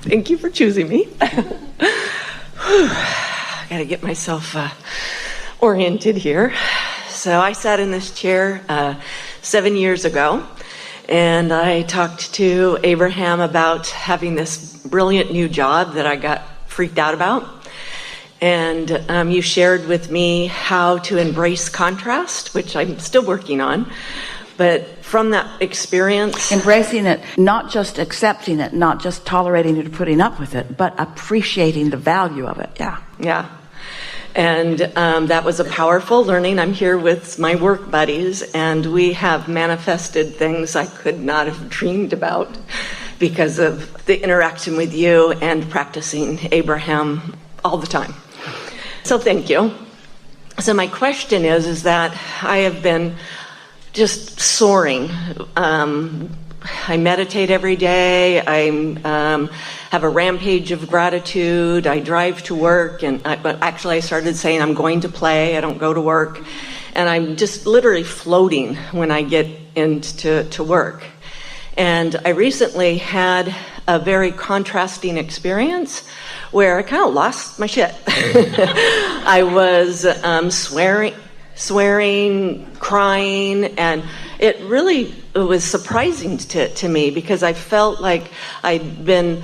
Thank you for choosing me. Gotta get myself oriented here. So I sat in this chair 7 years ago, and I talked to Abraham about having this brilliant new job that I got freaked out about. And you shared with me how to embrace contrast, which I'm still working on. But from that experience... Embracing it, not just accepting it, not just tolerating it or putting up with it, but appreciating the value of it. Yeah. And that was a powerful learning. I'm here with my work buddies, and we have manifested things I could not have dreamed about because of the interaction with you and practicing Abraham all the time. So thank you. So my question is that I have been just soaring. I meditate every day. I have a rampage of gratitude. I drive to work, but actually I started saying I'm going to play. I don't go to work. And I'm just literally floating when I get into work. And I recently had a very contrasting experience where I kind of lost my shit. I was swearing, crying, and it really was surprising to me because I felt like I'd been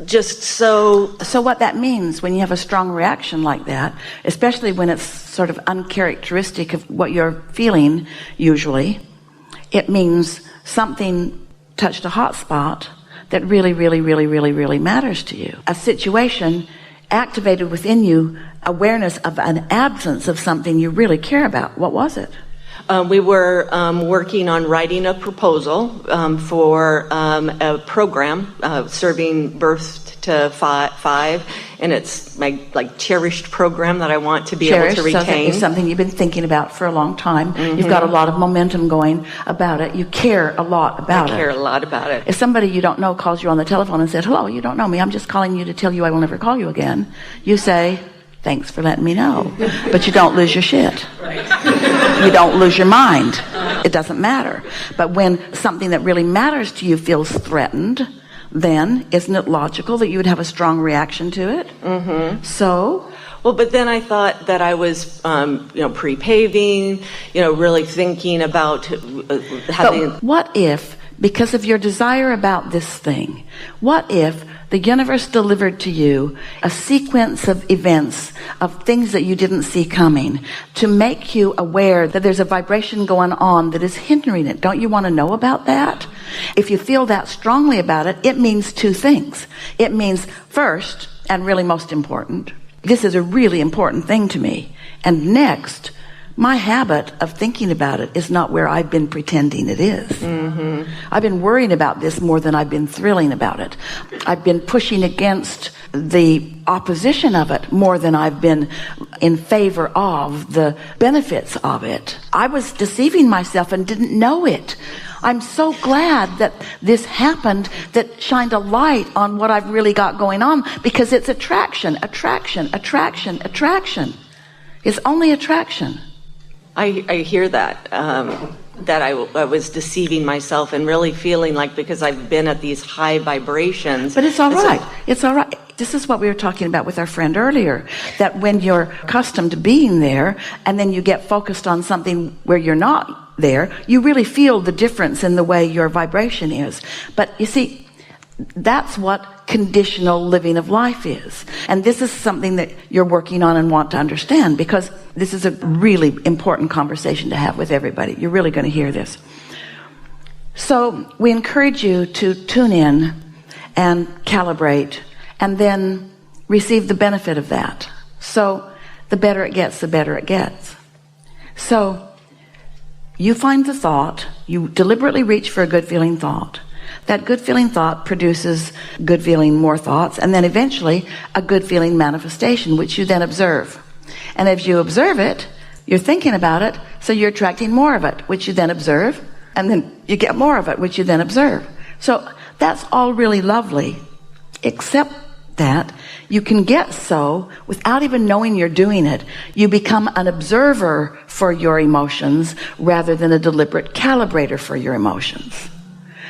just so... So what that means when you have a strong reaction like that, especially when it's sort of uncharacteristic of what you're feeling usually, it means something touched a hot spot that really, really, really, really, really matters to you. A situation activated within you awareness of an absence of something you really care about. What was it? We were working on writing a proposal for a program serving birth to five, and it's my cherished program that I want to be able to retain. It's something you've been thinking about for a long time. Mm-hmm. You've got a lot of momentum going about it. You care a lot about it. I care a lot about it. If somebody you don't know calls you on the telephone and said, "Hello, you don't know me. I'm just calling you to tell you I will never call you again," you say, "Thanks for letting me know." But you don't lose your shit. Right. You don't lose your mind. It doesn't matter. But when something that really matters to you feels threatened, then isn't it logical that you would have a strong reaction to it? Mm-hmm. So? Well, but then I thought that I was, pre-paving, really thinking about having... But what if, because of your desire about this thing, what if the universe delivered to you a sequence of events, of things that you didn't see coming, to make you aware that there's a vibration going on that is hindering it? Don't you want to know about that? If you feel that strongly about it, it means two things. It means, first, and really most important, this is a really important thing to me. And next, my habit of thinking about it is not where I've been pretending it is. Mm-hmm. I've been worrying about this more than I've been thrilling about it. I've been pushing against the opposition of it more than I've been in favor of the benefits of it. I was deceiving myself and didn't know it. I'm so glad that this happened, that shined a light on what I've really got going on, because it's attraction, attraction, attraction, attraction. It's only attraction. I hear that, that I was deceiving myself and really feeling like, because I've been at these high vibrations. But it's all right. It's all right. This is what we were talking about with our friend earlier, that when you're accustomed to being there and then you get focused on something where you're not there, you really feel the difference in the way your vibration is. But you see, that's what conditional living of life is. And this is something that you're working on and want to understand, because this is a really important conversation to have with everybody. You're really going to hear this. So we encourage you to tune in and calibrate and then receive the benefit of that. So the better it gets, the better it gets. So you find the thought, you deliberately reach for a good feeling thought. That good feeling thought produces good feeling more thoughts, and then eventually a good feeling manifestation, which you then observe. And as you observe it, you're thinking about it, so you're attracting more of it, which you then observe, and then you get more of it, which you then observe. So that's all really lovely, except that you can get so without even knowing you're doing it. You become an observer for your emotions rather than a deliberate calibrator for your emotions.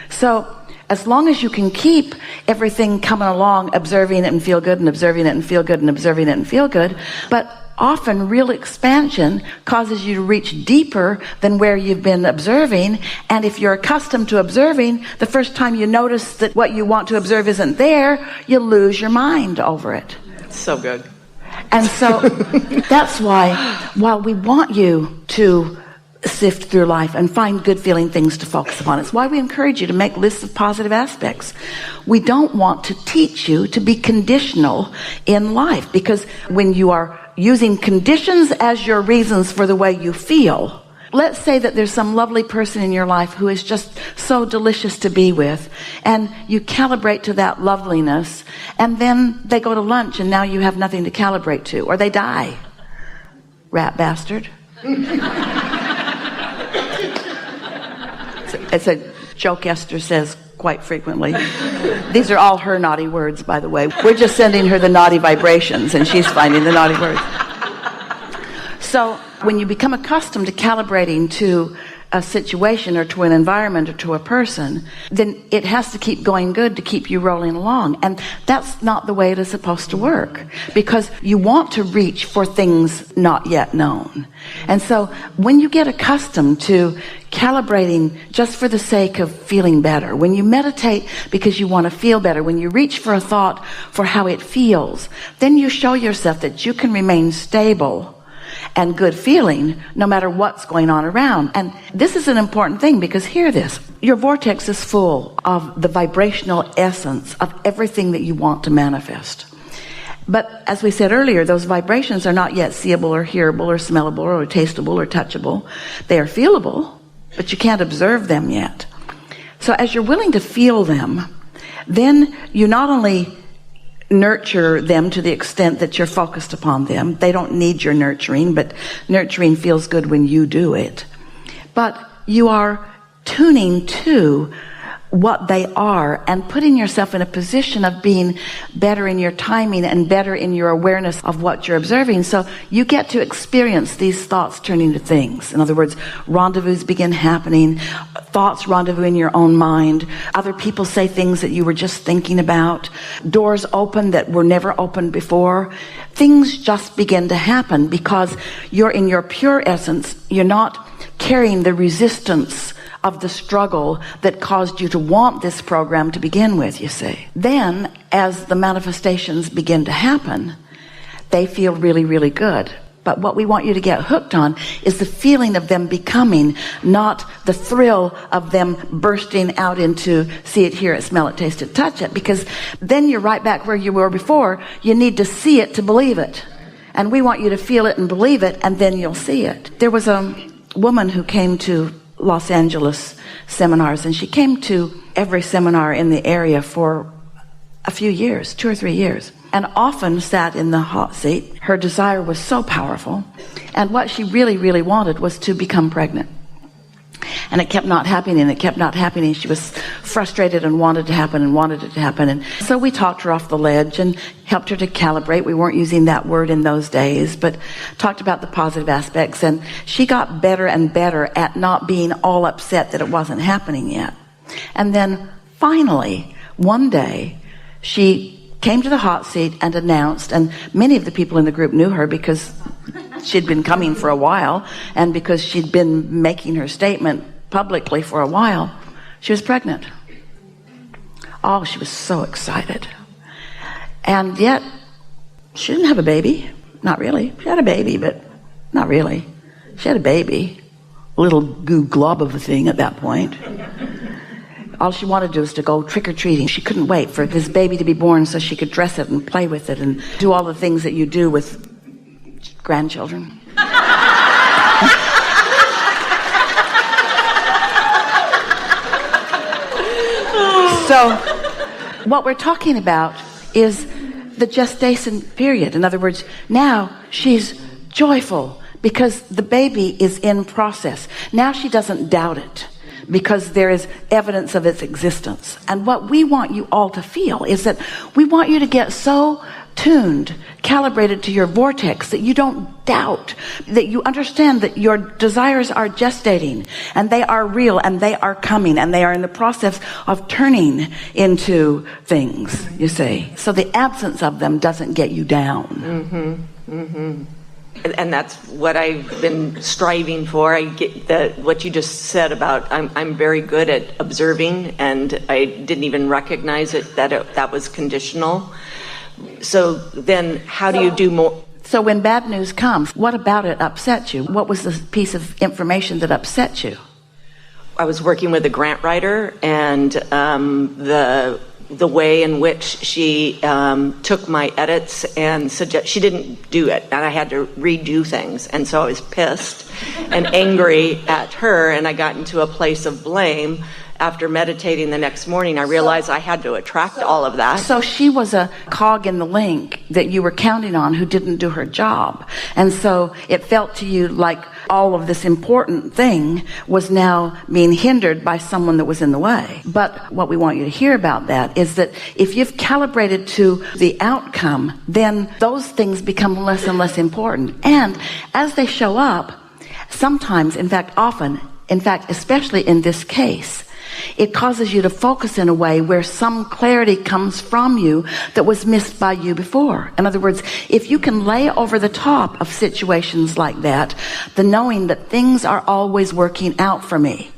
So as long as you can keep everything coming along, observing it and feel good, and observing it and feel good, and observing it and feel good. But often real expansion causes you to reach deeper than where you've been observing. And if you're accustomed to observing, the first time you notice that what you want to observe isn't there, you lose your mind over it. So good. And so that's why, while we want you to sift through life and find good feeling things to focus upon, it's why we encourage you to make lists of positive aspects. We don't want to teach you to be conditional in life, because when you are using conditions as your reasons for the way you feel, let's say that there's some lovely person in your life who is just so delicious to be with, and you calibrate to that loveliness, and then they go to lunch and now you have nothing to calibrate to, or they die. Rat bastard. It's a joke Esther says quite frequently. These are all her naughty words, by the way. We're just sending her the naughty vibrations, and she's finding the naughty words. So when you become accustomed to calibrating to a situation or to an environment or to a person, then it has to keep going good to keep you rolling along. And that's not the way it is supposed to work, because you want to reach for things not yet known. And so when you get accustomed to calibrating just for the sake of feeling better, when you meditate because you want to feel better, when you reach for a thought for how it feels, then you show yourself that you can remain stable and good feeling no matter what's going on around. And this is an important thing, because hear this, your vortex is full of the vibrational essence of everything that you want to manifest. But as we said earlier, those vibrations are not yet seeable or hearable or smellable or tasteable or touchable. They are feelable, but you can't observe them yet. So as you're willing to feel them, then you not only nurture them to the extent that you're focused upon them. They don't need your nurturing, but nurturing feels good when you do it. But you are tuning to what they are and putting yourself in a position of being better in your timing and better in your awareness of what you're observing. So you get to experience these thoughts turning to things. In other words, rendezvous begin happening, thoughts rendezvous in your own mind. Other people say things that you were just thinking about. Doors open that were never opened before. Things just begin to happen because you're in your pure essence. You're not carrying the resistance of the struggle that caused you to want this program to begin with, you see. Then, as the manifestations begin to happen, they feel really, really good. But what we want you to get hooked on is the feeling of them becoming, not the thrill of them bursting out into see it, hear it, smell it, taste it, touch it, because then you're right back where you were before. You need to see it to believe it. And we want you to feel it and believe it, and then you'll see it. There was a woman who came to Los Angeles seminars, and she came to every seminar in the area for a few years, 2 or 3 years, and often sat in the hot seat. Her desire was so powerful, and what she really, really wanted was to become pregnant. And it kept not happening, and it kept not happening. She was frustrated and wanted to happen and wanted it to happen. And so we talked her off the ledge and helped her to calibrate. We weren't using that word in those days, but talked about the positive aspects. And she got better and better at not being all upset that it wasn't happening yet. And then finally, one day, she came to the hot seat and announced, and many of the people in the group knew her because she'd been coming for a while, and because she'd been making her statement publicly for a while, she was pregnant. Oh, she was so excited. And yet, she didn't have a baby. Not really. She had a baby, but not really. She had a baby. A little goo glob of a thing at that point. All she wanted to do was to go trick-or-treating. She couldn't wait for this baby to be born so she could dress it and play with it and do all the things that you do with grandchildren. So what we're talking about is the gestation period. In other words, now she's joyful because the baby is in process. Now she doesn't doubt it because there is evidence of its existence. And what we want you all to feel is that we want you to get so tuned, calibrated to your vortex that you don't doubt, that you understand that your desires are gestating and they are real and they are coming and they are in the process of turning into things, you see. So the absence of them doesn't get you down. And that's what I've been striving for. I get what you just said about I'm very good at observing, and I didn't even recognize that was conditional. So then how do you do more? So when bad news comes, what about it upset you? What was the piece of information that upset you? I was working with a grant writer, and the way in which she took my edits and she didn't do it, and I had to redo things, and so I was pissed and angry at her, and I got into a place of blame. After meditating the next morning, I realized I had to attract all of that. So she was a cog in the link that you were counting on who didn't do her job. And so it felt to you like all of this important thing was now being hindered by someone that was in the way. But what we want you to hear about that is that if you've calibrated to the outcome, then those things become less and less important. And as they show up, sometimes, in fact, often, in fact, especially in this case, it causes you to focus in a way where some clarity comes from you that was missed by you before. In other words, if you can lay over the top of situations like that, the knowing that things are always working out for me.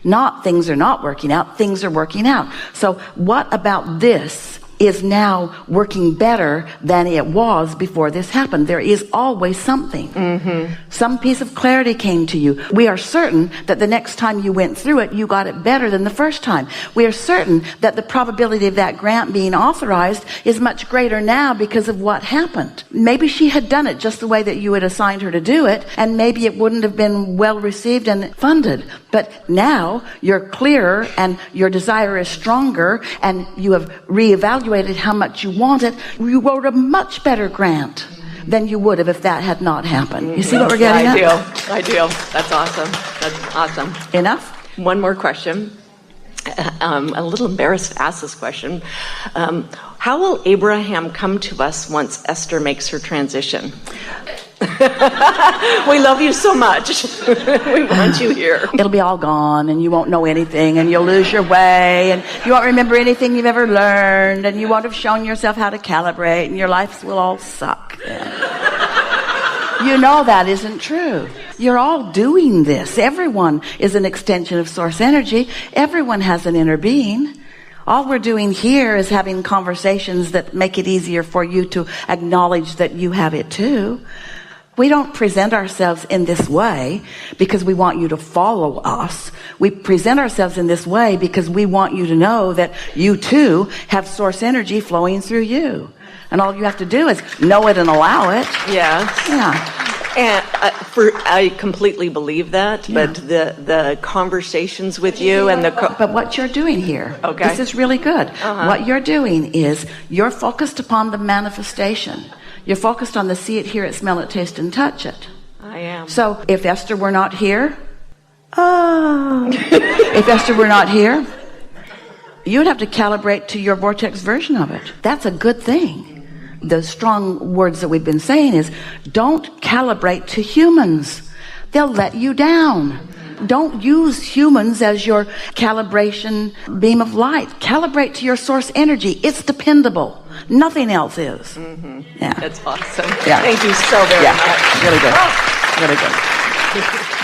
Not things are not working out, things are working out. So what about this is now working better than it was before this happened? There is always something. Some piece of clarity came to you. We are certain that the next time you went through it, you got it better than the first time. We are certain that the probability of that grant being authorized is much greater now because of what happened. Maybe she had done it just the way that you had assigned her to do it, and maybe it wouldn't have been well received and funded. But now you're clearer and your desire is stronger, and you have reevaluated how much you want it. You wrote a much better grant than you would have if that had not happened. You see what we're getting at? I do. That's awesome. That's awesome. Enough? One more question. I'm a little embarrassed to ask this question. How will Abraham come to us once Esther makes her transition? We love you so much. We want you here. It'll be all gone, and you won't know anything, and you'll lose your way, and you won't remember anything you've ever learned, and you won't have shown yourself how to calibrate, and your life will all suck. You know that isn't true. You're all doing this. Everyone is an extension of source energy. Everyone has an inner being. All we're doing here is having conversations that make it easier for you to acknowledge that you have it too. We don't present ourselves in this way because we want you to follow us. We present ourselves in this way because we want you to know that you too have source energy flowing through you. And all you have to do is know it and allow it. Yeah. And I completely believe that, Yeah. but the conversations with you and But what you're doing here, Okay. this is really good. What you're doing is you're focused upon the manifestation. You're focused on the see it, hear it, smell it, taste, and touch it. I am. So if Esther were not here, if Esther were not here, you'd have to calibrate to your vortex version of it. That's a good thing. The strong words that we've been saying is, don't calibrate to humans. They'll let you down. Don't use humans as your calibration beam of light. Calibrate to your source energy. It's dependable. Nothing else is. Yeah. That's awesome. Yeah. Thank you so very much. Really good. Really good.